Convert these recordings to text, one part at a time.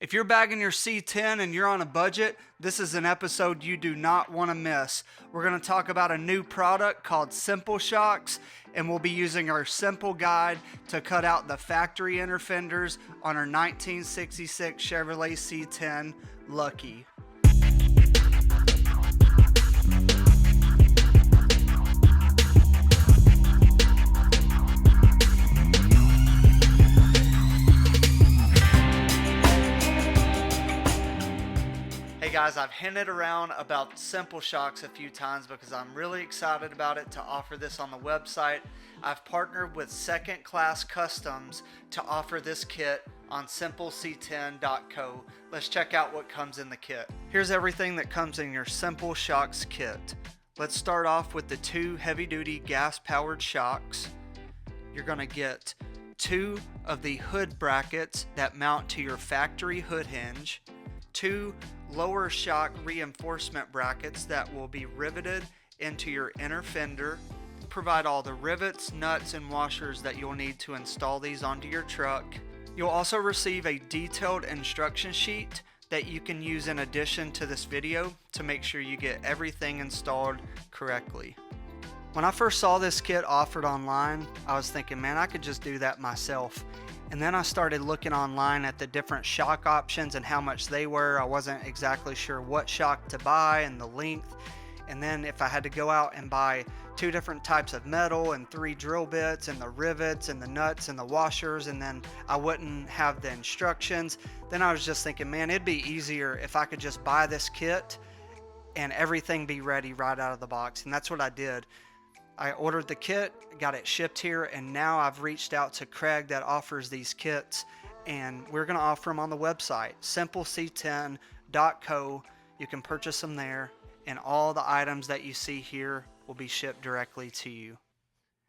If you're bagging your C10 and you're on a budget, this is an episode you do not want to miss. We're going to talk about a new product called SIMPLE.SHOCKS, and we'll be using our simple guide to cut out the factory inner fenders on our 1966 Chevrolet C10 Lucky. Hey guys, I've hinted around about SIMPLE.SHOCKS a few times because I'm really excited about it to offer this on the website. I've partnered with Second Class Customs to offer this kit on SIMPLEC10.co. Let's check out what comes in the kit. Here's everything that comes in your SIMPLE.SHOCKS kit. Let's start off with the two heavy-duty gas-powered shocks. You're going to get two of the hood brackets that mount to your factory hood hinge, two lower shock reinforcement brackets that will be riveted into your inner fender, provide all the rivets, nuts, and washers that you'll need to install these onto your truck. You'll also receive a detailed instruction sheet that you can use in addition to this video to make sure you get everything installed correctly. When I first saw this kit offered online, I was thinking, man, I could just do that myself. And then I started looking online at the different shock options and how much they were. I wasn't exactly sure what shock to buy and the length. And then if I had to go out and buy two different types of metal and three drill bits and the rivets and the nuts and the washers, and then I wouldn't have the instructions, then I was just thinking, man, it'd be easier if I could just buy this kit and everything be ready right out of the box. And that's what I did. I ordered the kit, got it shipped here, and now I've reached out to Craig that offers these kits, and we're going to offer them on the website, SIMPLEC10.co. You can purchase them there, and all the items that you see here will be shipped directly to you.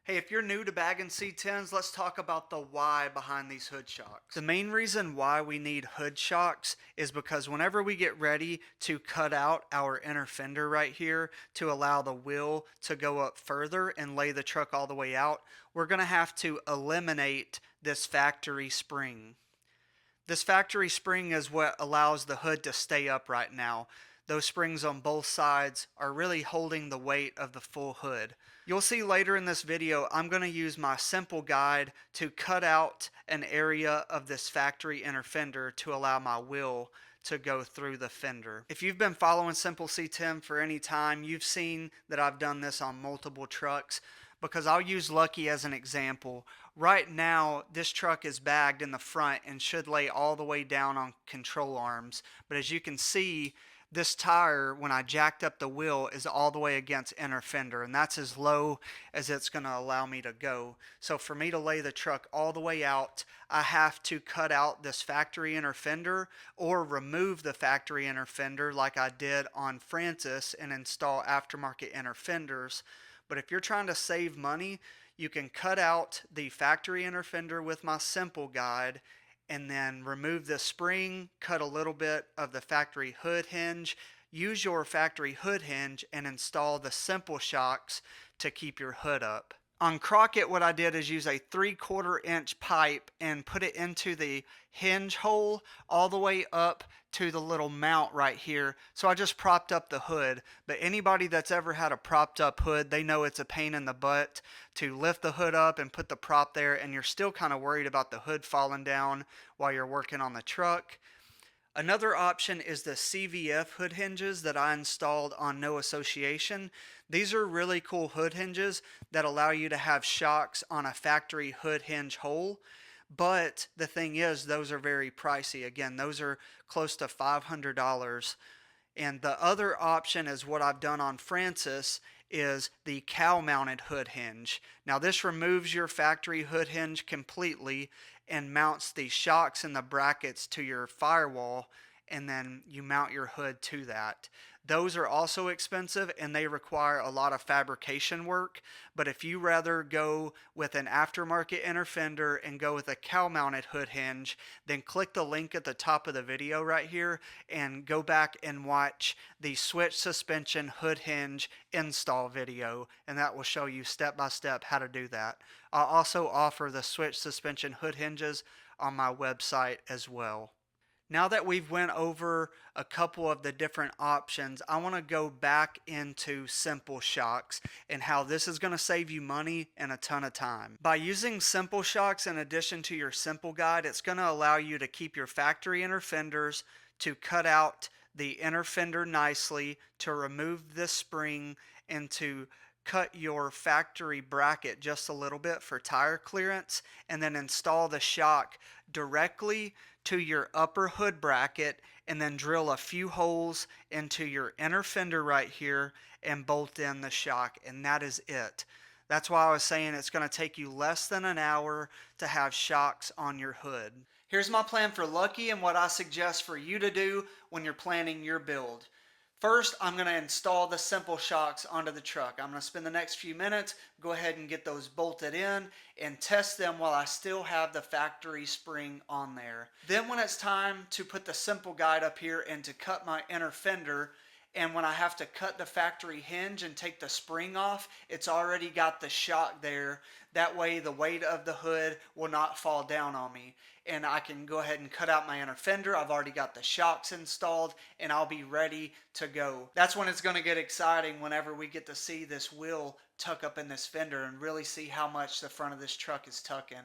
Hey, if you're new to bagging C10s, let's talk about the why behind these hood shocks. The main reason why we need hood shocks is because whenever we get ready to cut out our inner fender right here to allow the wheel to go up further and lay the truck all the way out, we're going to have to eliminate this factory spring. This factory spring is what allows the hood to stay up right now. Those springs on both sides are really holding the weight of the full hood. You'll see later in this video, I'm going to use my simple guide to cut out an area of this factory inner fender to allow my wheel to go through the fender. If you've been following Simple C10 for any time, you've seen that I've done this on multiple trucks, because I'll use Lucky as an example. Right now, this truck is bagged in the front and should lay all the way down on control arms. But as you can see, this tire, when I jacked up the wheel, is all the way against inner fender, and that's as low as it's going to allow me to go. So for me to lay the truck all the way out, I have to cut out this factory inner fender or remove the factory inner fender like I did on Francis and install aftermarket inner fenders. But if you're trying to save money, you can cut out the factory inner fender with my simple guide and then remove the spring, cut a little bit of the factory hood hinge, use your factory hood hinge, and install the simple shocks to keep your hood up. On Crockett, what I did is use a 3/4 inch pipe and put it into the hinge hole all the way up to the little mount right here. So I just propped up the hood. But anybody that's ever had a propped up hood, they know it's a pain in the butt to lift the hood up and put the prop there, and you're still kind of worried about the hood falling down while you're working on the truck. Another option is the CVF hood hinges that I installed on No Association. These are really cool hood hinges that allow you to have shocks on a factory hood hinge hole. But the thing is, those are very pricey. Again, those are close to $500. And the other option is what I've done on Francis is the cow-mounted hood hinge. Now this removes your factory hood hinge completely and mounts the shocks and the brackets to your firewall, and then you mount your hood to that. Those are also expensive and they require a lot of fabrication work, but if you rather go with an aftermarket inner fender and go with a cow-mounted hood hinge, then click the link at the top of the video right here and go back and watch the switch suspension hood hinge install video, and that will show you step by step how to do that. I'll also offer the switch suspension hood hinges on my website as well. Now that we've went over a couple of the different options, I want to go back into Simple Shocks and how this is going to save you money and a ton of time. By using Simple Shocks in addition to your Simple Guide, it's going to allow you to keep your factory inner fenders, to cut out the inner fender nicely, to remove this spring, and to cut your factory bracket just a little bit for tire clearance, and then install the shock directly to your upper hood bracket, and then drill a few holes into your inner fender right here and bolt in the shock, and that is it. That's why I was saying it's going to take you less than an hour to have shocks on your hood. Here's my plan for Lucky and what I suggest for you to do when you're planning your build. First, I'm going to install the Simple Shocks onto the truck. I'm going to spend the next few minutes, go ahead and get those bolted in and test them while I still have the factory spring on there. Then when it's time to put the Simple Guide up here and to cut my inner fender, and when I have to cut the factory hinge and take the spring off, it's already got the shock there. That way the weight of the hood will not fall down on me. And I can go ahead and cut out my inner fender. I've already got the shocks installed and I'll be ready to go. That's when it's going to get exciting, whenever we get to see this wheel tuck up in this fender and really see how much the front of this truck is tucking.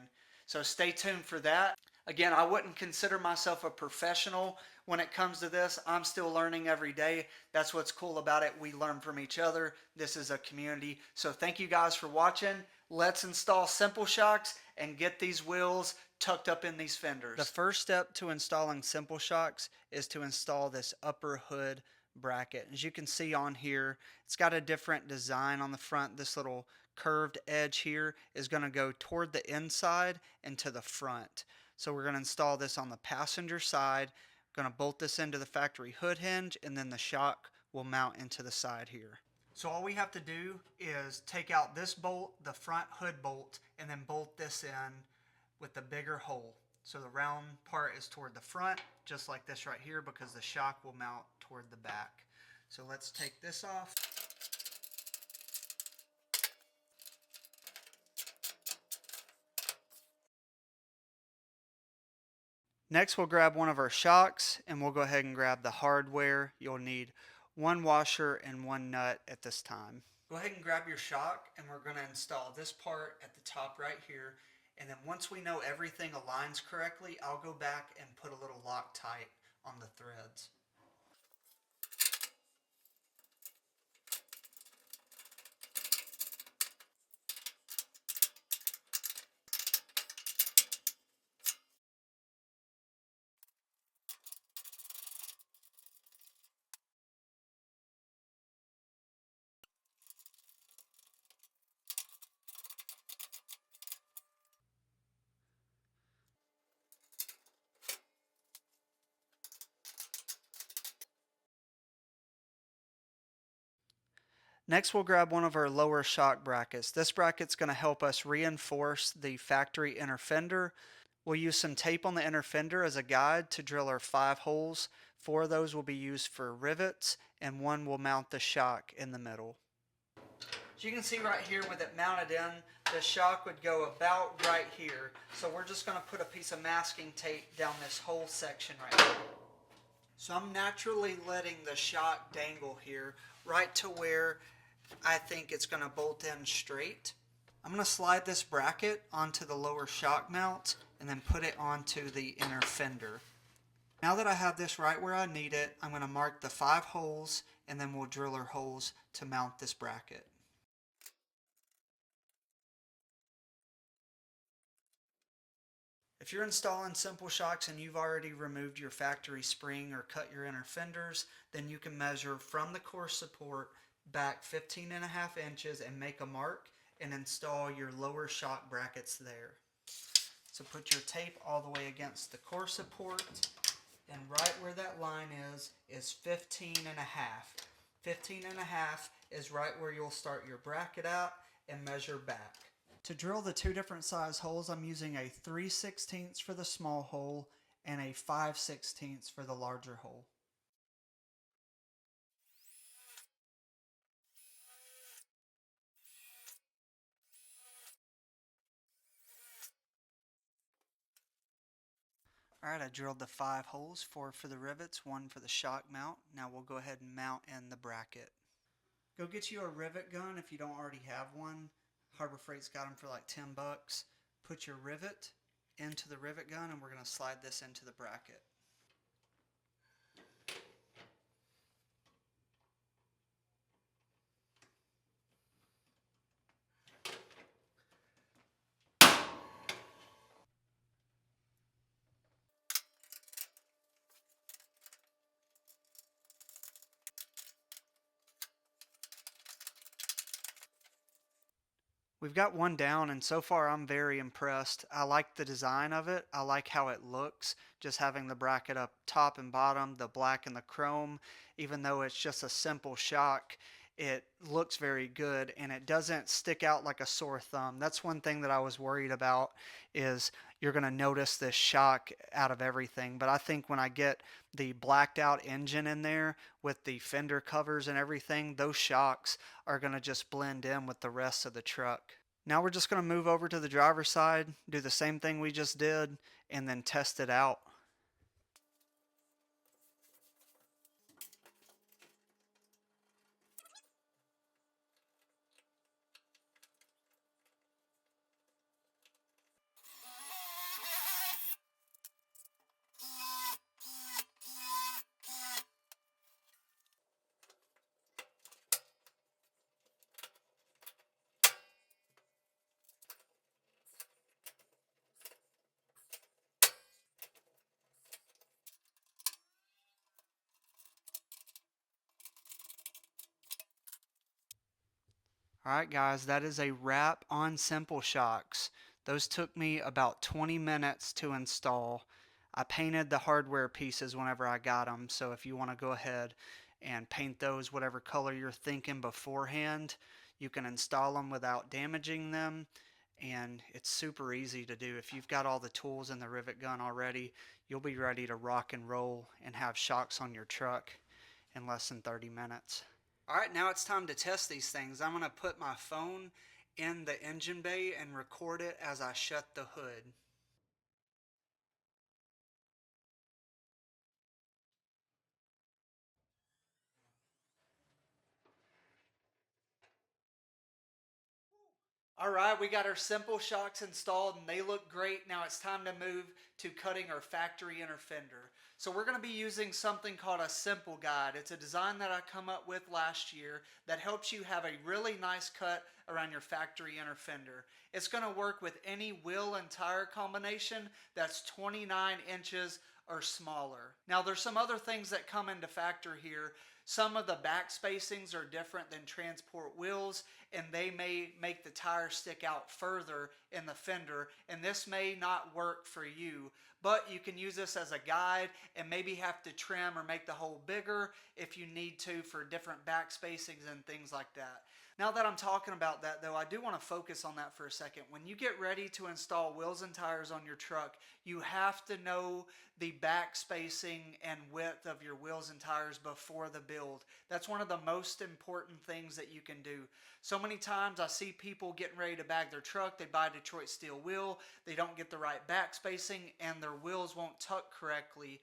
So stay tuned for that. Again, I wouldn't consider myself a professional when it comes to this. I'm still learning every day. That's what's cool about it. We learn from each other. This is a community. So thank you guys for watching. Let's install Simple Shocks and get these wheels tucked up in these fenders. The first step to installing Simple Shocks is to install this upper hood bracket. As you can see on here, it's got a different design on the front. This little curved edge here is going to go toward the inside and to the front. So we're going to install this on the passenger side. Going to bolt this into the factory hood hinge, and then the shock will mount into the side here. So all we have to do is take out this bolt, the front hood bolt, and then bolt this in with the bigger hole. So the round part is toward the front, just like this right here, because the shock will mount toward the back. So let's take this off. Next, we'll grab one of our shocks and we'll go ahead and grab the hardware. You'll need one washer and one nut at this time. Go ahead and grab your shock, and we're going to install this part at the top right here. And then once we know everything aligns correctly, I'll go back and put a little Loctite on the threads. Next, we'll grab one of our lower shock brackets. This bracket's going to help us reinforce the factory inner fender. We'll use some tape on the inner fender as a guide to drill our 5 holes. 4 of those will be used for rivets, and 1 will mount the shock in the middle. As you can see right here, with it mounted in, the shock would go about right here. So we're just going to put a piece of masking tape down this whole section right here. So I'm naturally letting the shock dangle here right to where I think it's going to bolt in straight. I'm going to slide this bracket onto the lower shock mount and then put it onto the inner fender. Now that I have this right where I need it, I'm going to mark the 5 holes, and then we'll drill our holes to mount this bracket. If you're installing Simple Shocks and you've already removed your factory spring or cut your inner fenders, then you can measure from the core support back 15.5 inches and make a mark and install your lower shock brackets there. So put your tape all the way against the core support, and right where that line is 15.5. 15.5 is right where you'll start your bracket out and measure back. To drill the 2 different size holes, I'm using a 3/16 for the small hole and a 5/16 for the larger hole. Alright, I drilled the 5 holes, 4 for the rivets, 1 for the shock mount. Now we'll go ahead and mount in the bracket. Go get you a rivet gun if you don't already have one. Harbor Freight's got them for like 10 bucks. Put your rivet into the rivet gun and we're going to slide this into the bracket. We've got one down and so far I'm very impressed. I like the design of it. I like how it looks, just having the bracket up top and bottom, the black and the chrome. Even though it's just a simple shock, it looks very good and it doesn't stick out like a sore thumb. That's one thing that I was worried about, is you're going to notice this shock out of everything. But I think when I get the blacked out engine in there with the fender covers and everything, those shocks are going to just blend in with the rest of the truck. Now we're just going to move over to the driver's side, do the same thing we just did, and then test it out. Alright guys, that is a wrap on Simple Shocks. Those took me about 20 minutes to install. I painted the hardware pieces whenever I got them, so if you want to go ahead and paint those whatever color you're thinking beforehand, you can install them without damaging them, and it's super easy to do. If you've got all the tools in the rivet gun already, you'll be ready to rock and roll and have shocks on your truck in less than 30 minutes. Alright, now it's time to test these things. I'm going to put my phone in the engine bay and record it as I shut the hood. Alright, we got our Simple Shocks installed and they look great. Now it's time to move to cutting our factory inner fender. So we're going to be using something called a Simple Guide. It's a design that I come up with last year that helps you have a really nice cut around your factory inner fender. It's going to work with any wheel and tire combination that's 29 inches or smaller. Now there's some other things that come into factor here. Some of the back spacings are different than transport wheels, and they may make the tire stick out further in the fender, and this may not work for you. But you can use this as a guide and maybe have to trim or make the hole bigger if you need to for different back spacings and things like that. Now that I'm talking about that though, I do want to focus on that for a second. When you get ready to install wheels and tires on your truck, you have to know the back spacing and width of your wheels and tires before the build. That's one of the most important things that you can do. So many times I see people getting ready to bag their truck, they buy a Detroit steel wheel, they don't get the right back spacing, and their wheels won't tuck correctly.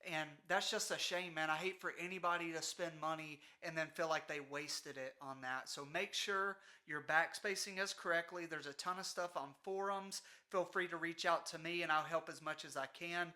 And that's just a shame, man. I hate for anybody to spend money and then feel like they wasted it on that. So make sure your back spacing is correctly. There's a ton of stuff on forums. Feel free to reach out to me and I'll help as much as I can.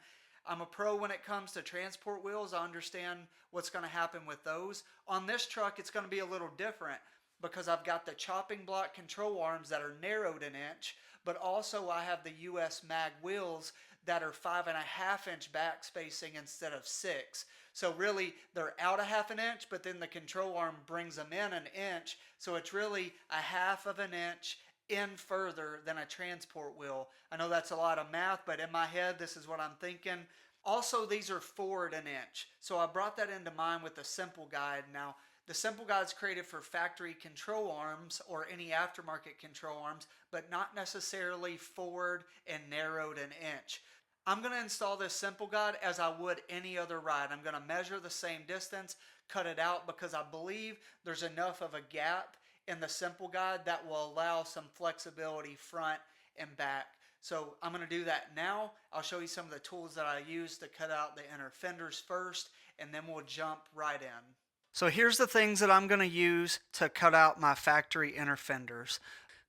I'm a pro when it comes to transport wheels. I understand what's going to happen with those. On this truck, it's going to be a little different because I've got the chopping block control arms that are narrowed an inch, but also I have the US mag wheels that are 5.5 inch back spacing instead of 6. So really they're out a half an inch, but then the control arm brings them in an inch. So it's really a half of an inch in further than a transport wheel. I know that's a lot of math, but in my head, this is what I'm thinking. Also, these are forward an inch. So I brought that into mind with the Simple Guide. Now, the Simple Guide is created for factory control arms or any aftermarket control arms, but not necessarily forward and narrowed an inch. I'm going to install this Simple Guide as I would any other ride. I'm going to measure the same distance, cut it out because I believe there's enough of a gap in the Simple Guide that will allow some flexibility front and back. So I'm going to do that now. I'll show you some of the tools that I use to cut out the inner fenders first, and then we'll jump right in. So here's the things that I'm going to use to cut out my factory inner fenders.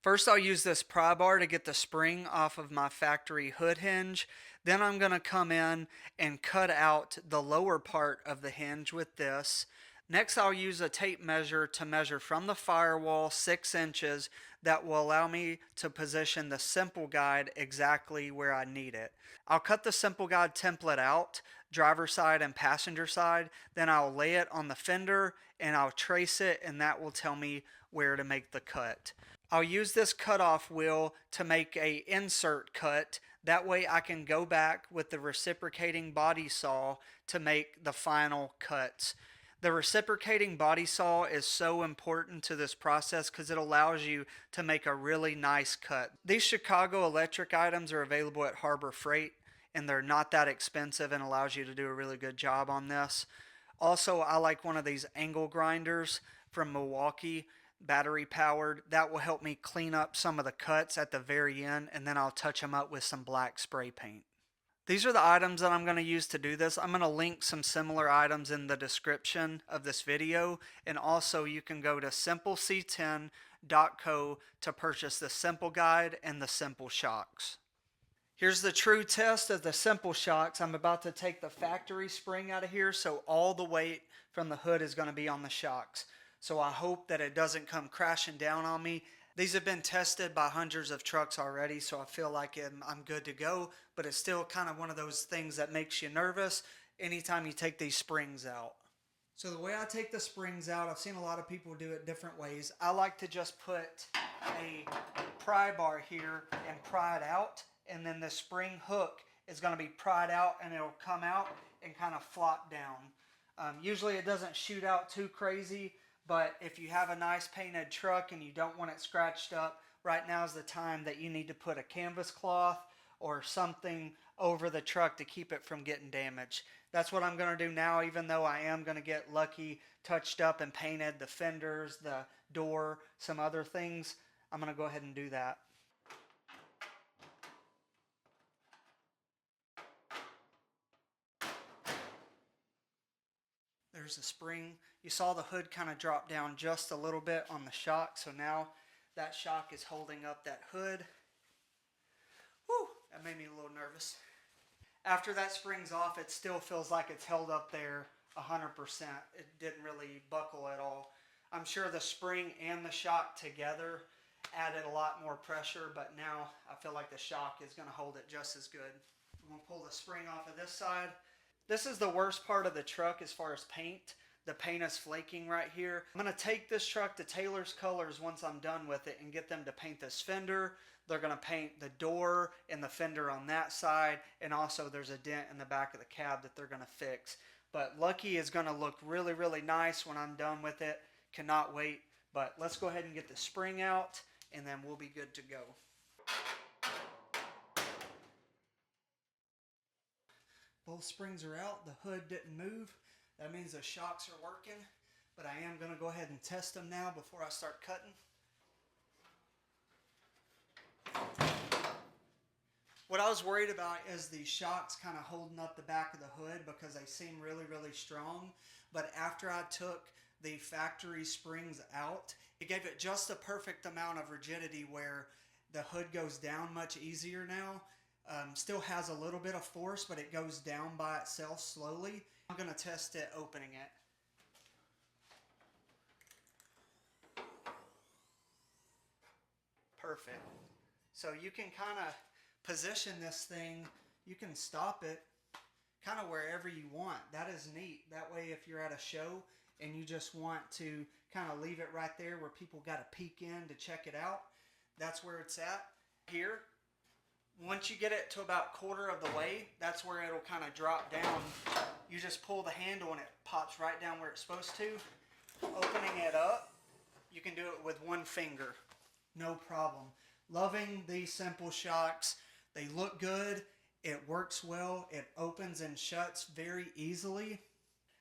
First, I'll use this pry bar to get the spring off of my factory hood hinge. Then I'm going to come in and cut out the lower part of the hinge with this. Next, I'll use a tape measure to measure from the firewall 6 inches. That will allow me to position the Simple Guide exactly where I need it. I'll cut the Simple Guide template out, driver side and passenger side. Then I'll lay it on the fender and I'll trace it, and that will tell me where to make the cut. I'll use this cutoff wheel to make a insert cut. That way I can go back with the reciprocating body saw to make the final cuts. The reciprocating body saw is so important to this process because it allows you to make a really nice cut. These Chicago Electric items are available at Harbor Freight, and they're not that expensive and allows you to do a really good job on this. Also, I like one of these angle grinders from Milwaukee, battery powered. That will help me clean up some of the cuts at the very end, and then I'll touch them up with some black spray paint. These are the items that I'm going to use to do this. I'm going to link some similar items in the description of this video, and also you can go to SIMPLE.SHOCKS.co to purchase the Simple Guide and the Simple Shocks. Here's the true test of the Simple Shocks. I'm about to take the factory spring out of here, so all the weight from the hood is going to be on the shocks. So I hope that it doesn't come crashing down on me. These have been tested by hundreds of trucks already, so I feel like I'm good to go, but it's still kind of one of those things that makes you nervous anytime you take these springs out. So the way I take the springs out, I've seen a lot of people do it different ways. I like to just put a pry bar here and pry it out, and then the spring hook is going to be pried out and it'll come out and kind of flop down. Usually it doesn't shoot out too crazy, but if you have a nice painted truck and you don't want it scratched up, right now is the time that you need to put a canvas cloth or something over the truck to keep it from getting damaged. That's what I'm going to do now, even though I am going to get lucky, touched up and painted the fenders, the door, some other things. I'm going to go ahead and do that. There's the spring. You saw the hood kind of drop down just a little bit on the shock, so now that shock is holding up that hood. Whew, that made me a little nervous. After that spring's off, it still feels like it's held up there 100%. It didn't really buckle at all. I'm sure the spring and the shock together added a lot more pressure, but now I feel like the shock is going to hold it just as good. I'm going to pull the spring off of this side. This is the worst part of the truck as far as paint. The paint is flaking right here. I'm going to take this truck to Taylor's Colors once I'm done with it and get them to paint this fender. They're going to paint the door and the fender on that side, and also there's a dent in the back of the cab that they're going to fix. But Lucky is going to look really, really nice when I'm done with it. Cannot wait. But let's go ahead and get the spring out, and then we'll be good to go. Both springs are out. The hood didn't move. That means the shocks are working. But I am going to go ahead and test them now before I start cutting. What I was worried about is the shocks kind of holding up the back of the hood because they seem really, really strong. But after I took the factory springs out, it gave it just the perfect amount of rigidity where the hood goes down much easier now. Still has a little bit of force, but it goes down by itself slowly. I'm going to test it opening it. Perfect. So you can kind of position this thing, you can stop it kind of wherever you want. That is neat. That way if you're at a show and you just want to kind of leave it right there where people got to peek in to check it out, that's where it's at. Here, once you get it to about quarter of the way, that's where it'll kind of drop down. You just pull the handle and it pops right down where it's supposed to. Opening it up, you can do it with one finger. No problem. Loving these Simple Shocks. They look good. It works well. It opens and shuts very easily.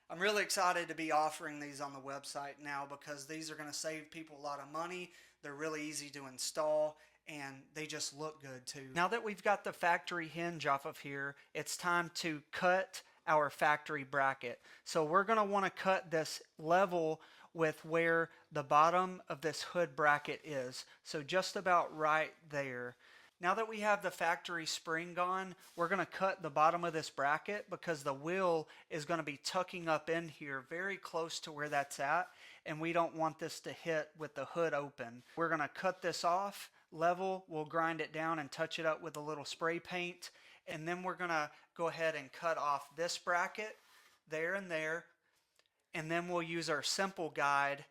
I'm really excited to be offering these on the website now because these are going to save people a lot of money. They're really easy to install, and they just look good too. Now that we've got the factory hinge off of here, it's time to cut our factory bracket. So we're going to want to cut this level with where the bottom of this hood bracket is. So just about right there. Now that we have the factory spring gone, we're going to cut the bottom of this bracket because the wheel is going to be tucking up in here very close to where that's at, and we don't want this to hit with the hood open. We're going to cut this off level, we'll grind it down and touch it up with a little spray paint, and then we're going to go ahead and cut off this bracket there and there, and then we'll use our simple guide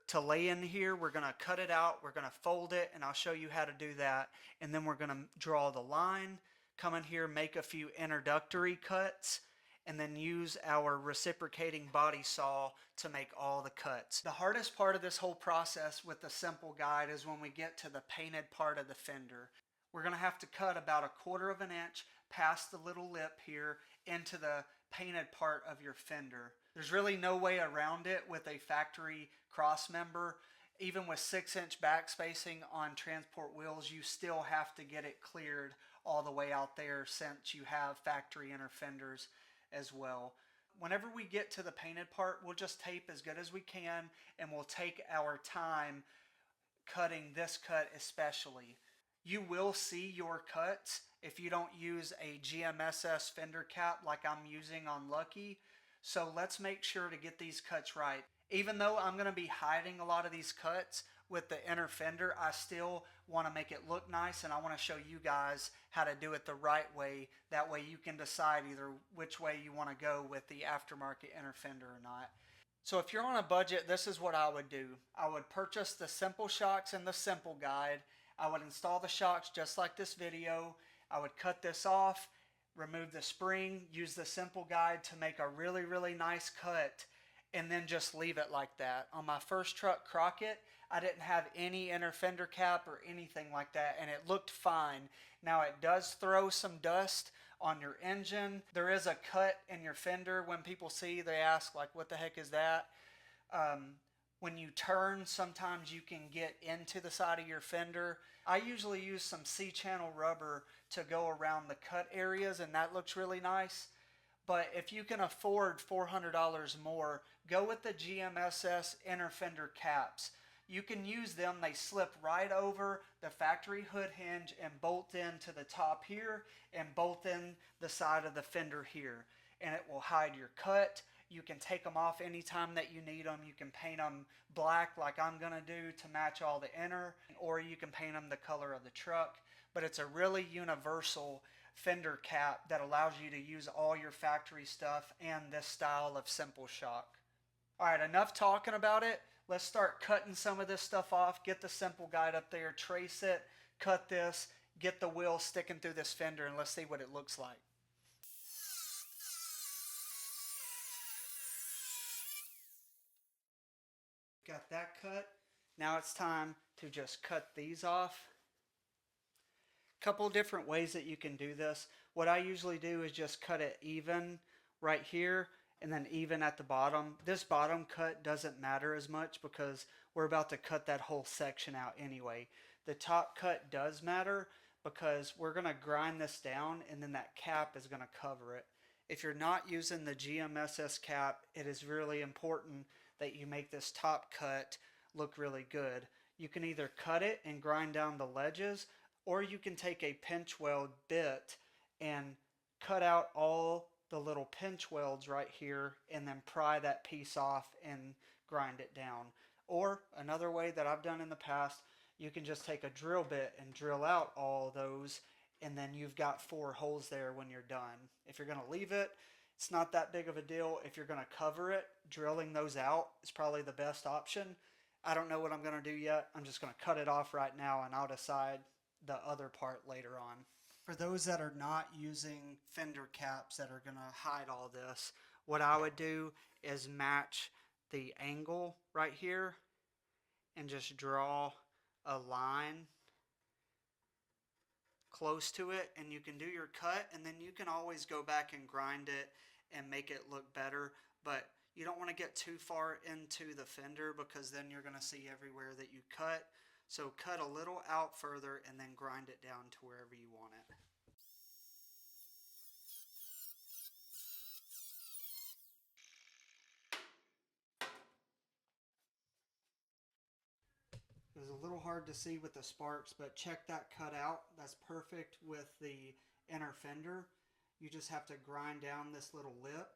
to lay in here. We're going to cut it out, we're going to fold it, and I'll show you how to do that. And then we're going to draw the line, come in here, make a few introductory cuts, and then use our reciprocating body saw to make all the cuts. The hardest part of this whole process with the simple guide is when we get to the painted part of the fender. We're going to have to cut about 1/4 of an inch past the little lip here into the painted part of your fender. There's really no way around it with a factory cross member. Even with 6-inch back spacing on transport wheels, you still have to get it cleared all the way out there since you have factory inner fenders as well. Whenever we get to the painted part, we'll just tape as good as we can, and we'll take our time cutting this cut especially. You will see your cuts if you don't use a GMSS fender cap like I'm using on Lucky. So let's make sure to get these cuts right. Even though I'm going to be hiding a lot of these cuts with the inner fender, I still want to make it look nice, and I want to show you guys how to do it the right way. That way you can decide either which way you want to go with the aftermarket inner fender or not. So if you're on a budget, this is what I would do. I would purchase the Simple Shocks and the Simple Guide. I would install the shocks just like this video. I would cut this off, remove the spring, use the Simple Guide to make a really, really nice cut, and then just leave it like that. On my first truck, Crockett, I didn't have any inner fender cap or anything like that, and it looked fine. Now it does throw some dust on your engine. There is a cut in your fender. When people see, they ask like, what the heck is that? When you turn, sometimes you can get into the side of your fender. I usually use some C-channel rubber to go around the cut areas, and that looks really nice. But if you can afford $400 more, go with the GMSS inner fender caps. You can use them. They slip right over the factory hood hinge and bolt into the top here and bolt in the side of the fender here. And it will hide your cut. You can take them off anytime that you need them. You can paint them black like I'm going to do to match all the inner, or you can paint them the color of the truck. But it's a really universal fender cap that allows you to use all your factory stuff and this style of Simple Shock. Alright, enough talking about it. Let's start cutting some of this stuff off. Get the Simple Guide up there, trace it, cut this, get the wheel sticking through this fender, and let's see what it looks like. Got that cut. Now it's time to just cut these off. Couple different ways that you can do this. What I usually do is just cut it even right here and then even at the bottom. This bottom cut doesn't matter as much because we're about to cut that whole section out anyway. The top cut does matter because we're going to grind this down, and then that cap is going to cover it. If you're not using the GMSS cap, it is really important that you make this top cut look really good. You can either cut it and grind down the ledges, or you can take a pinch weld bit and cut out all the little pinch welds right here and then pry that piece off and grind it down. Or another way that I've done in the past, you can just take a drill bit and drill out all those, and then you've got 4 holes there when you're done. If you're going to leave it, it's not that big of a deal. If you're going to cover it, drilling those out is probably the best option. I don't know what I'm going to do yet. I'm just going to cut it off right now, and I'll decide the other part later on. For those that are not using fender caps that are going to hide all this, what I would do is match the angle right here and just draw a line close to it, and you can do your cut, and then you can always go back and grind it and make it look better. But you don't want to get too far into the fender because then you're going to see everywhere that you cut. So cut a little out further and then grind it down to wherever you want it. It was a little hard to see with the sparks, but check that cut out. That's perfect with the inner fender. You just have to grind down this little lip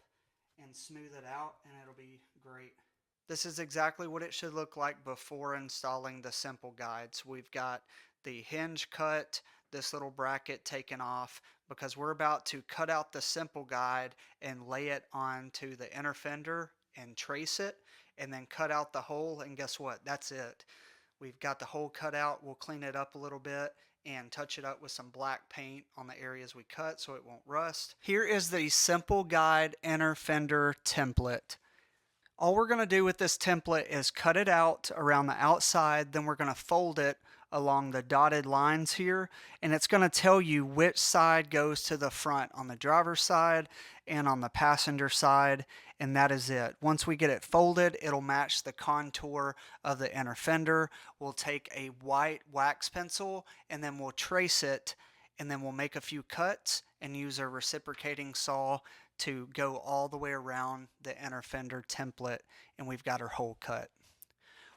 and smooth it out and it'll be great. This is exactly what it should look like before installing the simple guides. We've got the hinge cut, this little bracket taken off because we're about to cut out the simple guide and lay it onto the inner fender and trace it and then cut out the hole, and guess what? That's it. We've got the hole cut out. We'll clean it up a little bit and touch it up with some black paint on the areas we cut so it won't rust. Here is the simple guide inner fender template. All we're going to do with this template is cut it out around the outside, then we're going to fold it along the dotted lines here, and it's going to tell you which side goes to the front on the driver's side and on the passenger side, and that is it. Once we get it folded, it'll match the contour of the inner fender. We'll take a white wax pencil and then we'll trace it, and then we'll make a few cuts and use a reciprocating saw to go all the way around the inner fender template, and we've got our hole cut.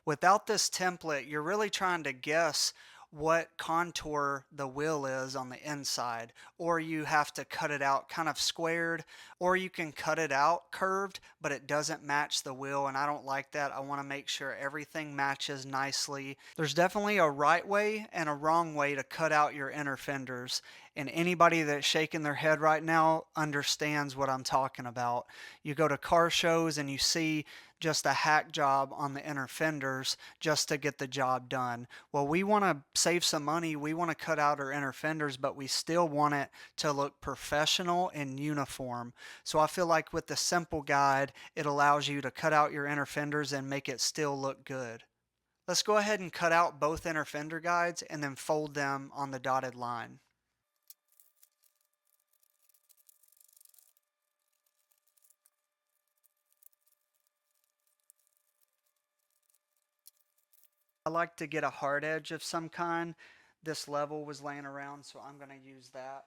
Without this template, you're really trying to guess what contour the wheel is on the inside, or you have to cut it out kind of squared, or you can cut it out curved but it doesn't match the wheel, and I don't like that. I want to make sure everything matches nicely. There's definitely a right way and a wrong way to cut out your inner fenders, and anybody that's shaking their head right now understands what I'm talking about. You go to car shows and you see just a hack job on the inner fenders just to get the job done. Well, we want to save some money. We want to cut out our inner fenders, but we still want it to look professional and uniform. So I feel like with the simple guide, it allows you to cut out your inner fenders and make it still look good. Let's go ahead and cut out both inner fender guides and then fold them on the dotted line. I like to get a hard edge of some kind. This level was laying around, so I'm going to use that.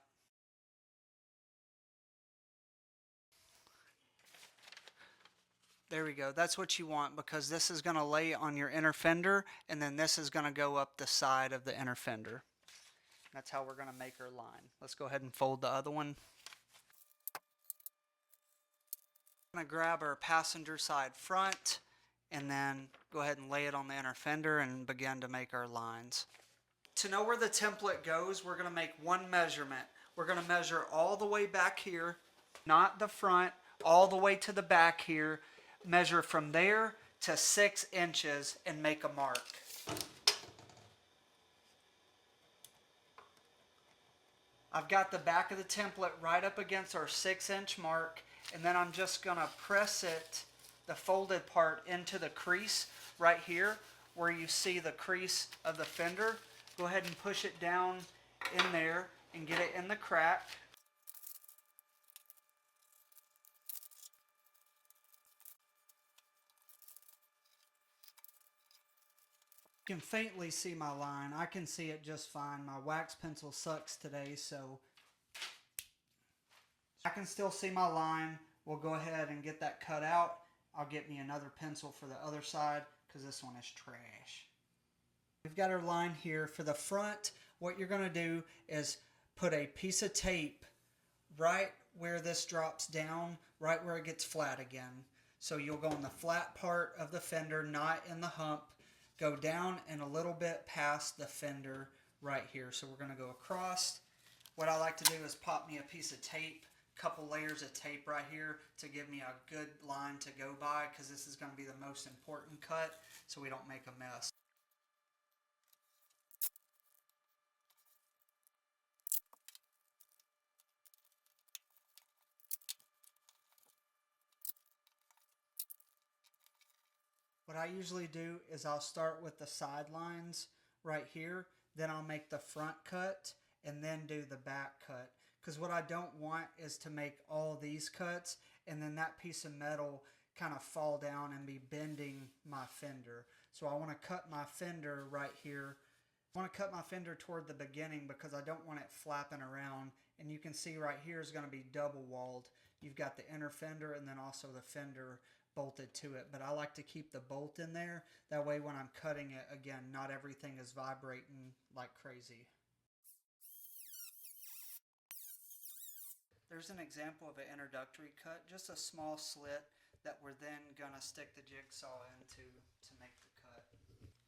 There we go. That's what you want, because this is going to lay on your inner fender, and then this is going to go up the side of the inner fender. That's how we're going to make our line. Let's go ahead and fold the other one. I'm going to grab our passenger side front and then go ahead and lay it on the inner fender and begin to make our lines. To know where the template goes, we're going to make one measurement. We're going to measure all the way back here, not the front, all the way to the back here. Measure from there to 6 inches and make a mark. I've got the back of the template right up against our 6-inch mark, and then I'm just going to press it, the folded part, into the crease right here where you see the crease of the fender. Go ahead and push it down in there and get it in the crack. You can faintly see my line. I can see it just fine. My wax pencil sucks today, so I can still see my line. We'll go ahead and get that cut out. I'll get me another pencil for the other side because this one is trash. We've got our line here. For the front, what you're going to do is put a piece of tape right where this drops down, right where it gets flat again. So you'll go on the flat part of the fender, not in the hump. Go down and a little bit past the fender right here. So we're going to go across. What I like to do is pop me a piece of tape, a couple layers of tape right here to give me a good line to go by, because this is going to be the most important cut so we don't make a mess. What I usually do is I'll start with the sidelines right here, then I'll make the front cut and then do the back cut. Because what I don't want is to make all these cuts and then that piece of metal kind of fall down and be bending my fender. So I want to cut my fender right here. I want to cut my fender toward the beginning because I don't want it flapping around. And you can see right here is going to be double walled. You've got the inner fender and then also the fender bolted to it. But I like to keep the bolt in there. That way when I'm cutting it, again, not everything is vibrating like crazy. There's an example of an introductory cut, just a small slit that we're then going to stick the jigsaw into to make the cut.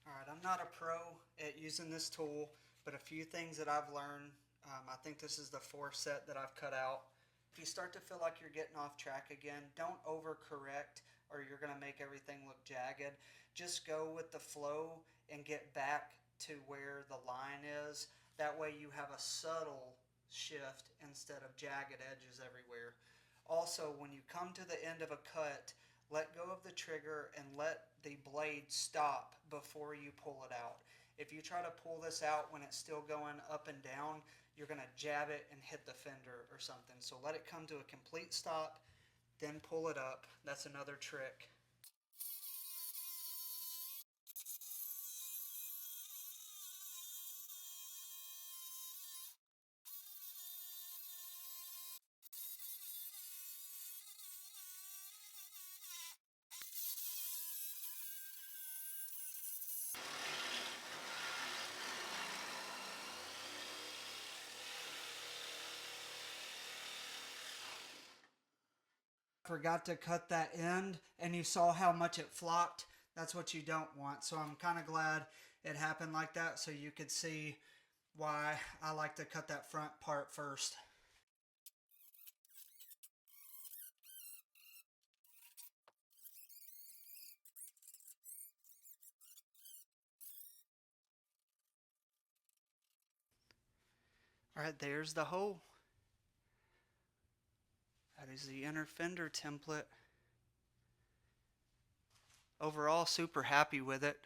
Alright, I'm not a pro at using this tool, but a few things that I've learned, I think this is the 4th set that I've cut out. If you start to feel like you're getting off track again, don't overcorrect or you're going to make everything look jagged. Just go with the flow and get back to where the line is. That way you have a subtle shift instead of jagged edges everywhere. Also, when you come to the end of a cut, let go of the trigger and let the blade stop before you pull it out. If you try to pull this out when it's still going up and down, you're going to jab it and hit the fender or something. So let it come to a complete stop, then pull it up. That's another trick. Forgot to cut that end and you saw how much it flopped. That's what you don't want. So I'm kind of glad it happened like that so you could see why I like to cut that front part first. Alright, there's the hole. That is the inner fender template. Overall, super happy with it.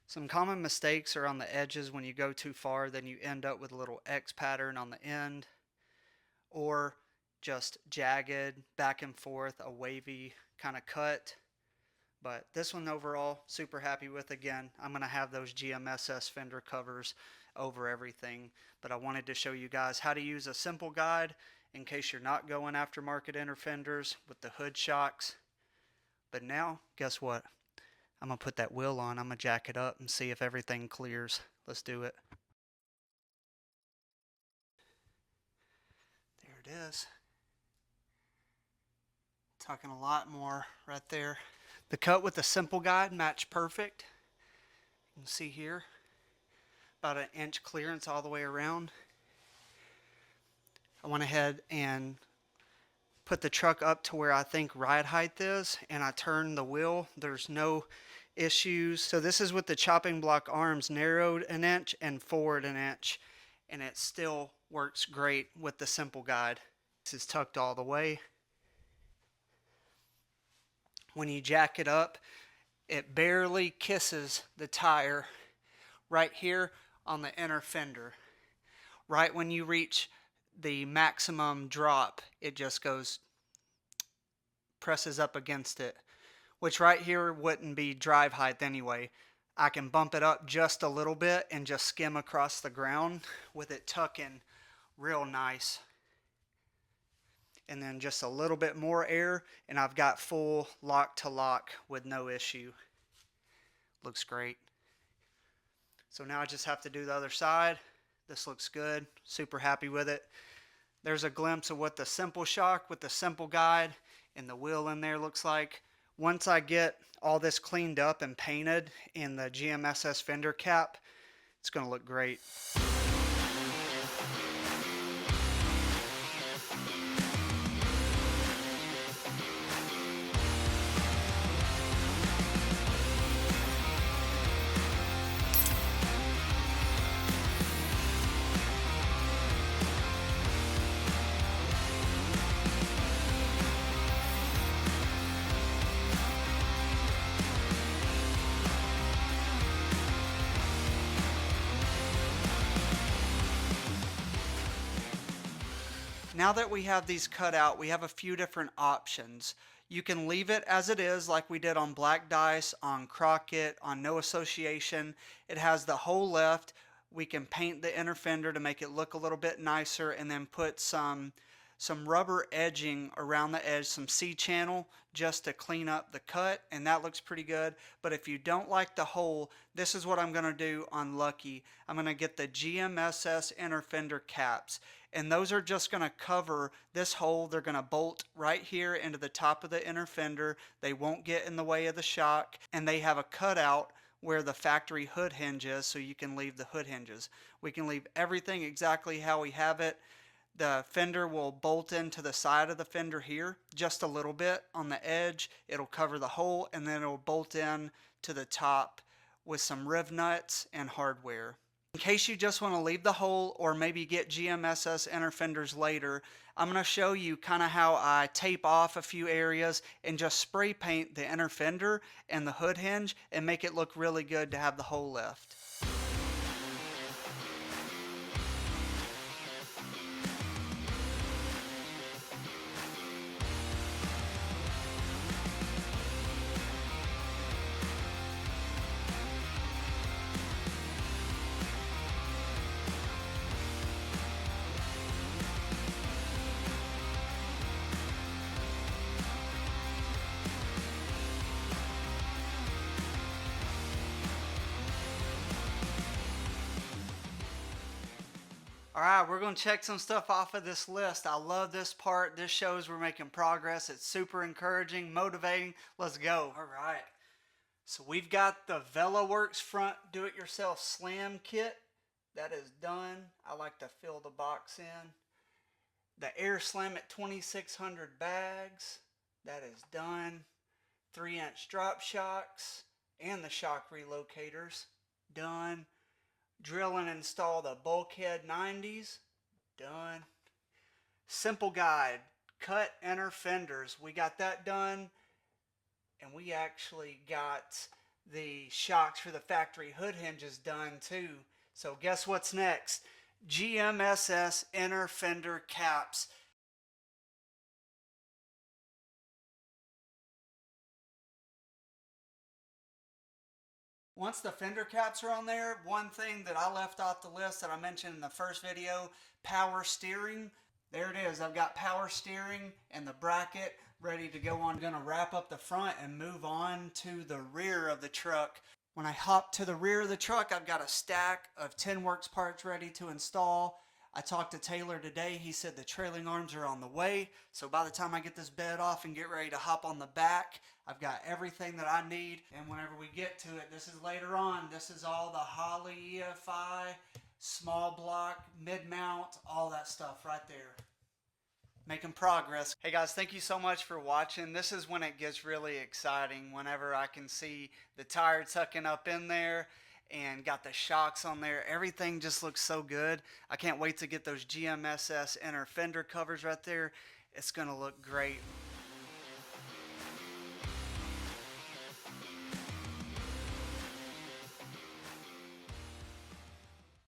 Some common mistakes are on the edges. When you go too far, then you end up with a little X pattern on the end, or just jagged, back and forth, a wavy kind of cut. But this one overall, super happy with. Again, I'm going to have those GMSS fender covers over everything. But I wanted to show you guys how to use a simple guide in case you're not going aftermarket inner fenders with the hood shocks. But now, guess what? I'm going to put that wheel on. I'm going to jack it up and see if everything clears. Let's do it. There it is. Talking a lot more right there. The cut with the simple guide matched perfect. You can see here, about an inch clearance all the way around. I went ahead and put the truck up to where I think ride height is, and I turned the wheel. There's no issues. So this is with the chopping block arms narrowed an inch and forward an inch, and it still works great with the simple guide. This is tucked all the way. When you jack it up, it barely kisses the tire right here on the inner fender. Right when you reach the maximum drop, it just goes, presses up against it, which right here wouldn't be drive height anyway. I can bump it up just a little bit and just skim across the ground with it tucking real nice. And then just a little bit more air and I've got full lock to lock with no issue. Looks great. So now I just have to do the other side. This looks good. Super happy with it. There's a glimpse of what the simple shock with the simple guide and the wheel in there looks like. Once I get all this cleaned up and painted in the GMSS fender cap, it's going to look great. Now that we have these cut out, we have a few different options. You can leave it as it is like we did on Black Dice, on Crockett, on No Association. It has the hole left. We can paint the inner fender to make it look a little bit nicer and then put some rubber edging around the edge, some C-channel just to clean up the cut, and that looks pretty good. But if you don't like the hole, this is what I'm going to do on Lucky. I'm going to get the GMSS inner fender caps, and those are just going to cover this hole. They're going to bolt right here into the top of the inner fender. They won't get in the way of the shock, and they have a cutout where the factory hood hinge is, so you can leave the hood hinges. We can leave everything exactly how we have it. The fender will bolt into the side of the fender here just a little bit on the edge. It'll cover the hole, and then it'll bolt in to the top with some riv nuts and hardware. In case you just want to leave the hole or maybe get GMSS inner fenders later, I'm going to show you kind of how I tape off a few areas and just spray paint the inner fender and the hood hinge and make it look really good to have the hole left. Alright, we're going to check some stuff off of this list. I love this part. This shows we're making progress. It's super encouraging, motivating. Let's go. Alright, so we've got the VelaWorks front do-it-yourself slam kit. That is done. I like to fill the box in. The Air Slam at 2600 bags. That is done. 3-inch drop shocks and the shock relocators. Done. Drill and install the bulkhead 90s. Done. Simple guide. Cut inner fenders. We got that done. And we actually got the shocks for the factory hood hinges done too. So guess what's next? GMSS inner fender caps. Once the fender caps are on there, one thing that I left off the list that I mentioned in the first video, power steering. There it is. I've got power steering and the bracket ready to go on. I'm going to wrap up the front and move on to the rear of the truck. When I hop to the rear of the truck, I've got a stack of TenWorks parts ready to install. I talked to Taylor today. He said the trailing arms are on the way. So by the time I get this bed off and get ready to hop on the back, I've got everything that I need. And whenever we get to it, this is later on. This is all the Holley EFI, small block, mid-mount, all that stuff right there. Making progress. Hey guys, thank you so much for watching. This is when it gets really exciting, whenever I can see the tire tucking up in there and got the shocks on there. Everything just looks so good. I can't wait to get those GMSS inner fender covers right there. It's gonna look great.